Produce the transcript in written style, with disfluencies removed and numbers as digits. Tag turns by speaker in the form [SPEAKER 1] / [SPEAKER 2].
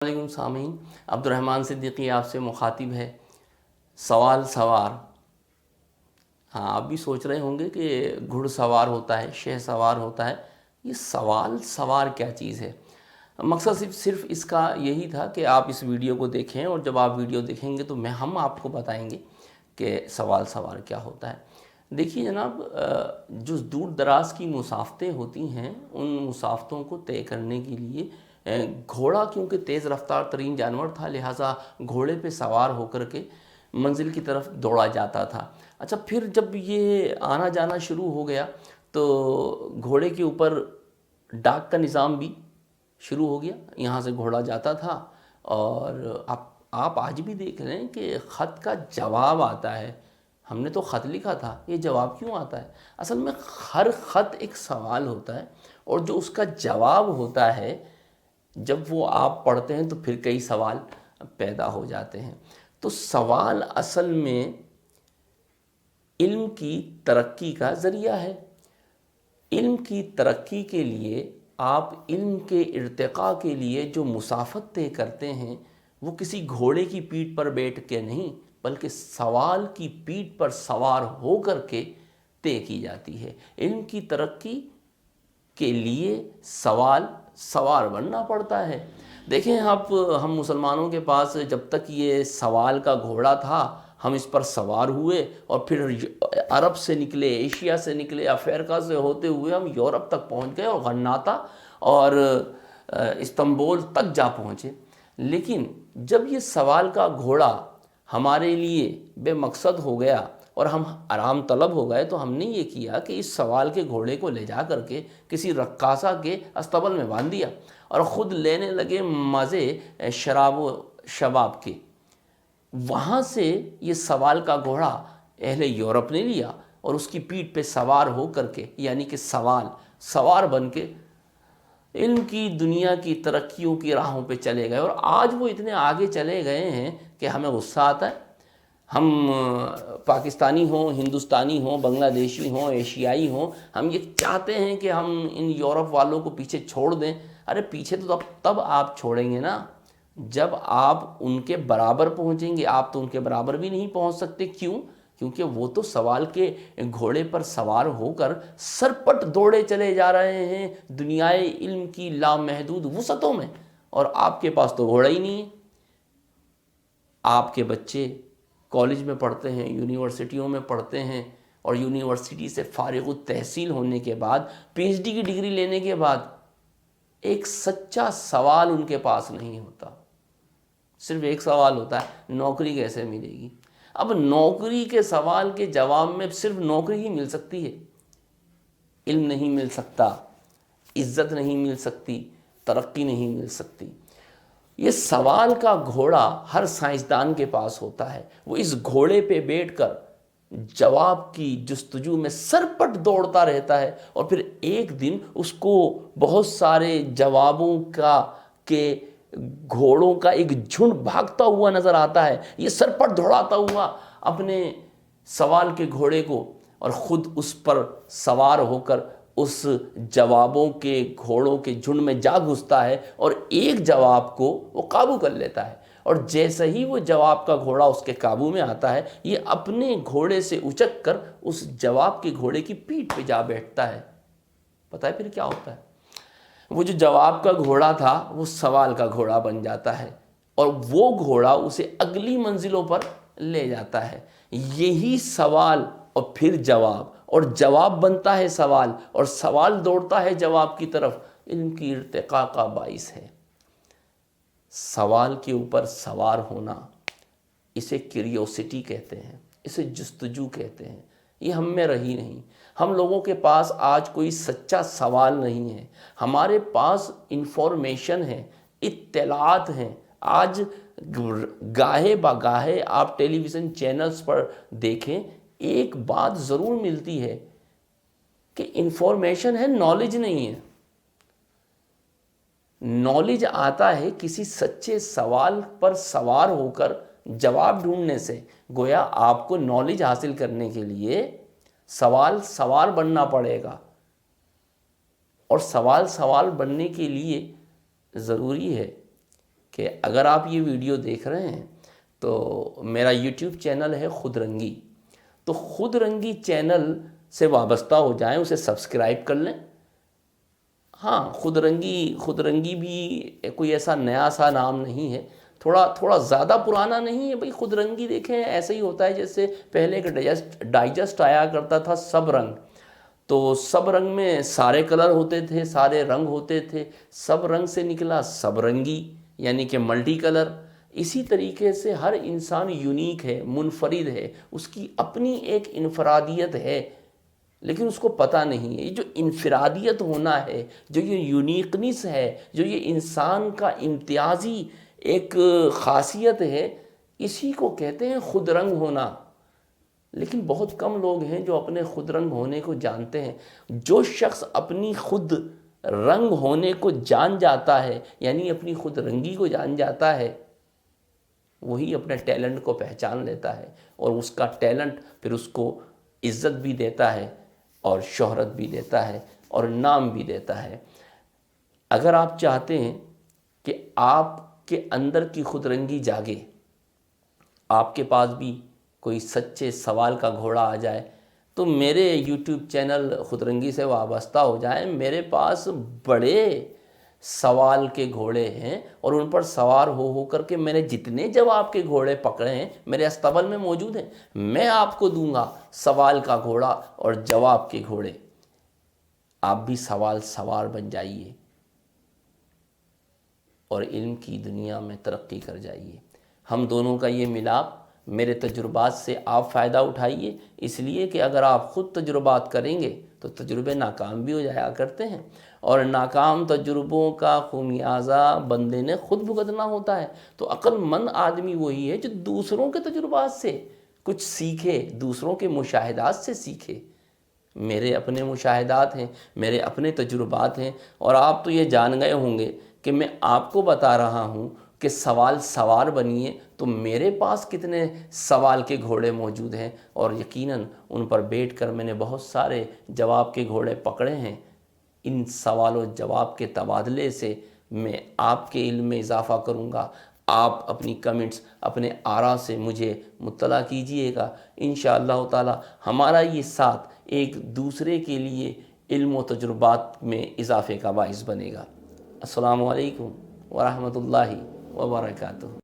[SPEAKER 1] علیکم سامعین، عبد الرحمن صدیقی آپ سے مخاطب ہے۔ سوال سوار، ہاں آپ بھی سوچ رہے ہوں گے کہ گھڑ سوار ہوتا ہے، شہ سوار ہوتا ہے، یہ سوال سوار کیا چیز ہے؟ مقصد صرف اس کا یہی تھا کہ آپ اس ویڈیو کو دیکھیں، اور جب آپ ویڈیو دیکھیں گے تو ہم آپ کو بتائیں گے کہ سوال سوار کیا ہوتا ہے۔ دیکھیے جناب، جو دور دراز کی مسافتیں ہوتی ہیں ان مسافتوں کو طے کرنے کے لیے گھوڑا کیونکہ تیز رفتار ترین جانور تھا، لہٰذا گھوڑے پہ سوار ہو کر کے منزل کی طرف دوڑا جاتا تھا۔ اچھا، پھر جب یہ آنا جانا شروع ہو گیا تو گھوڑے کے اوپر ڈاک کا نظام بھی شروع ہو گیا، یہاں سے گھوڑا جاتا تھا، اور آپ آج بھی دیکھ رہے ہیں کہ خط کا جواب آتا ہے۔ ہم نے تو خط لکھا تھا، یہ جواب کیوں آتا ہے؟ اصل میں ہر خط ایک سوال ہوتا ہے، اور جو اس کا جواب ہوتا ہے جب وہ آپ پڑھتے ہیں تو پھر کئی سوال پیدا ہو جاتے ہیں۔ تو سوال اصل میں علم کی ترقی کا ذریعہ ہے۔ علم کی ترقی کے لیے آپ علم کے ارتقاء کے لیے جو مسافت طے کرتے ہیں وہ کسی گھوڑے کی پیٹھ پر بیٹھ کے نہیں، بلکہ سوال کی پیٹھ پر سوار ہو کر کے طے کی جاتی ہے۔ علم کی ترقی کے لیے سوال سوار بننا پڑتا ہے۔ دیکھیں آپ، ہم مسلمانوں کے پاس جب تک یہ سوال کا گھوڑا تھا ہم اس پر سوار ہوئے، اور پھر عرب سے نکلے، ایشیا سے نکلے، افریقہ سے ہوتے ہوئے ہم یورپ تک پہنچ گئے اور غرناطہ اور استنبول تک جا پہنچے۔ لیکن جب یہ سوال کا گھوڑا ہمارے لیے بے مقصد ہو گیا اور ہم آرام طلب ہو گئے تو ہم نے یہ کیا کہ اس سوال کے گھوڑے کو لے جا کر کے کسی رقاصہ کے استبل میں باندھ دیا، اور خود لینے لگے مزے شراب و شباب کے۔ وہاں سے یہ سوال کا گھوڑا اہل یورپ نے لیا اور اس کی پیٹھ پہ سوار ہو کر کے، یعنی کہ سوار بن کے علم کی دنیا کی ترقیوں کی راہوں پہ چلے گئے، اور آج وہ اتنے آگے چلے گئے ہیں کہ ہمیں غصہ آتا ہے۔ ہم پاکستانی ہوں، ہندوستانی ہوں، بنگلہ دیشی ہوں، ایشیائی ہوں، ہم یہ چاہتے ہیں کہ ہم ان یورپ والوں کو پیچھے چھوڑ دیں۔ ارے پیچھے تو تب آپ چھوڑیں گے نا جب آپ ان کے برابر پہنچیں گے۔ آپ تو ان کے برابر بھی نہیں پہنچ سکتے۔ کیوں؟ کیونکہ وہ تو سوال کے گھوڑے پر سوار ہو کر سرپٹ دوڑے چلے جا رہے ہیں دنیائے علم کی لامحدود وسعتوں میں، اور آپ کے پاس تو گھوڑا ہی نہیں ہے۔ آپ کے بچے کالج میں پڑھتے ہیں، یونیورسٹیوں میں پڑھتے ہیں، اور یونیورسٹی سے فارغ التحصیل ہونے کے بعد، پی ایچ ڈی کی ڈگری لینے کے بعد ایک سچا سوال ان کے پاس نہیں ہوتا۔ صرف ایک سوال ہوتا ہے، نوکری کیسے ملے گی؟ اب نوکری کے سوال کے جواب میں صرف نوکری ہی مل سکتی ہے، علم نہیں مل سکتا، عزت نہیں مل سکتی، ترقی نہیں مل سکتی۔ یہ سوال کا گھوڑا ہر سائنسدان کے پاس ہوتا ہے۔ وہ اس گھوڑے پہ بیٹھ کر جواب کی جستجو میں سرپٹ دوڑتا رہتا ہے، اور پھر ایک دن اس کو بہت سارے جوابوں کے گھوڑوں کا ایک جھنڈ بھاگتا ہوا نظر آتا ہے۔ یہ سرپٹ دوڑاتا ہوا اپنے سوال کے گھوڑے کو، اور خود اس پر سوار ہو کر اس جوابوں کے گھوڑوں کے جھنڈ میں جا گھستا ہے، اور ایک جواب کو وہ قابو کر لیتا ہے۔ اور جیسے ہی وہ جواب کا گھوڑا اس کے قابو میں آتا ہے، یہ اپنے گھوڑے سے اچک کر اس جواب کے گھوڑے کی پیٹھ پہ جا بیٹھتا ہے۔ پتہ ہے پھر کیا ہوتا ہے؟ وہ جو جواب کا گھوڑا تھا وہ سوال کا گھوڑا بن جاتا ہے، اور وہ گھوڑا اسے اگلی منزلوں پر لے جاتا ہے۔ یہی سوال اور پھر جواب، اور جواب بنتا ہے سوال، اور سوال دوڑتا ہے جواب کی طرف، علم کی ارتقاء کا باعث ہے۔ سوال کے اوپر سوار ہونا، اسے کیوریوسٹی کہتے ہیں، اسے جستجو کہتے ہیں۔ یہ ہم میں رہی نہیں۔ ہم لوگوں کے پاس آج کوئی سچا سوال نہیں ہے، ہمارے پاس انفارمیشن ہے، اطلاعات ہیں۔ آج گاہے بگاہے آپ ٹیلی ویژن چینلز پر دیکھیں، ایک بات ضرور ملتی ہے کہ انفارمیشن ہے، نالج نہیں ہے۔ نالج آتا ہے کسی سچے سوال پر سوار ہو کر جواب ڈھونڈنے سے۔ گویا آپ کو نالج حاصل کرنے کے لیے سوال سوار بننا پڑے گا، اور سوال بننے کے لیے ضروری ہے کہ اگر آپ یہ ویڈیو دیکھ رہے ہیں تو میرا یوٹیوب چینل ہے خود رنگی، تو خود رنگی چینل سے وابستہ ہو جائیں، اسے سبسکرائب کر لیں۔ ہاں، خود رنگی بھی کوئی ایسا نیا سا نام نہیں ہے، تھوڑا زیادہ پرانا نہیں ہے بھئی۔ خود رنگی دیکھیں ایسا ہی ہوتا ہے جیسے پہلے ایک ڈائجسٹ آیا کرتا تھا سب رنگ، تو سب رنگ میں سارے کلر ہوتے تھے، سارے رنگ ہوتے تھے، سب رنگ سے نکلا سب رنگی، یعنی کہ ملٹی کلر۔ اسی طریقے سے ہر انسان یونیک ہے، منفرد ہے، اس کی اپنی ایک انفرادیت ہے، لیکن اس کو پتہ نہیں ہے۔ یہ جو انفرادیت ہونا ہے، جو یہ یونیکنس ہے، جو یہ انسان کا امتیازی ایک خاصیت ہے، اسی کو کہتے ہیں خود رنگ ہونا۔ لیکن بہت کم لوگ ہیں جو اپنے خود رنگ ہونے کو جانتے ہیں۔ جو شخص اپنی خود رنگ ہونے کو جان جاتا ہے، یعنی اپنی خود رنگی کو جان جاتا ہے، وہی اپنے ٹیلنٹ کو پہچان لیتا ہے، اور اس کا ٹیلنٹ پھر اس کو عزت بھی دیتا ہے اور شہرت بھی دیتا ہے اور نام بھی دیتا ہے۔ اگر آپ چاہتے ہیں کہ آپ کے اندر کی خود رنگی جاگے، آپ کے پاس بھی کوئی سچے سوال کا گھوڑا آ جائے، تو میرے یوٹیوب چینل خود رنگی سے وابستہ ہو جائیں۔ میرے پاس بڑے سوال کے گھوڑے ہیں، اور ان پر سوار ہو کر کے میں نے جتنے جواب کے گھوڑے پکڑے ہیں میرے استبل میں موجود ہیں۔ میں آپ کو دوں گا سوال کا گھوڑا اور جواب کے گھوڑے۔ آپ بھی سوال سوار بن جائیے اور علم کی دنیا میں ترقی کر جائیے۔ ہم دونوں کا یہ ملاپ، میرے تجربات سے آپ فائدہ اٹھائیے، اس لیے کہ اگر آپ خود تجربات کریں گے تو تجربے ناکام بھی ہو جایا کرتے ہیں، اور ناکام تجربوں کا خمیازہ بندے نے خود بھگتنا ہوتا ہے۔ تو عقل مند آدمی وہی ہے جو دوسروں کے تجربات سے کچھ سیکھے، دوسروں کے مشاہدات سے سیکھے۔ میرے اپنے مشاہدات ہیں، میرے اپنے تجربات ہیں، اور آپ تو یہ جان گئے ہوں گے کہ میں آپ کو بتا رہا ہوں کہ سوال سوار بنیے، تو میرے پاس کتنے سوال کے گھوڑے موجود ہیں، اور یقیناً ان پر بیٹھ کر میں نے بہت سارے جواب کے گھوڑے پکڑے ہیں۔ ان سوال و جواب کے تبادلے سے میں آپ کے علم میں اضافہ کروں گا۔ آپ اپنی کمنٹس، اپنے آراء سے مجھے مطلع کیجئے گا۔ انشاءاللہ تعالی ہمارا یہ ساتھ ایک دوسرے کے لیے علم و تجربات میں اضافے کا باعث بنے گا۔ السلام علیکم ورحمۃ اللہ وبرکاتہ۔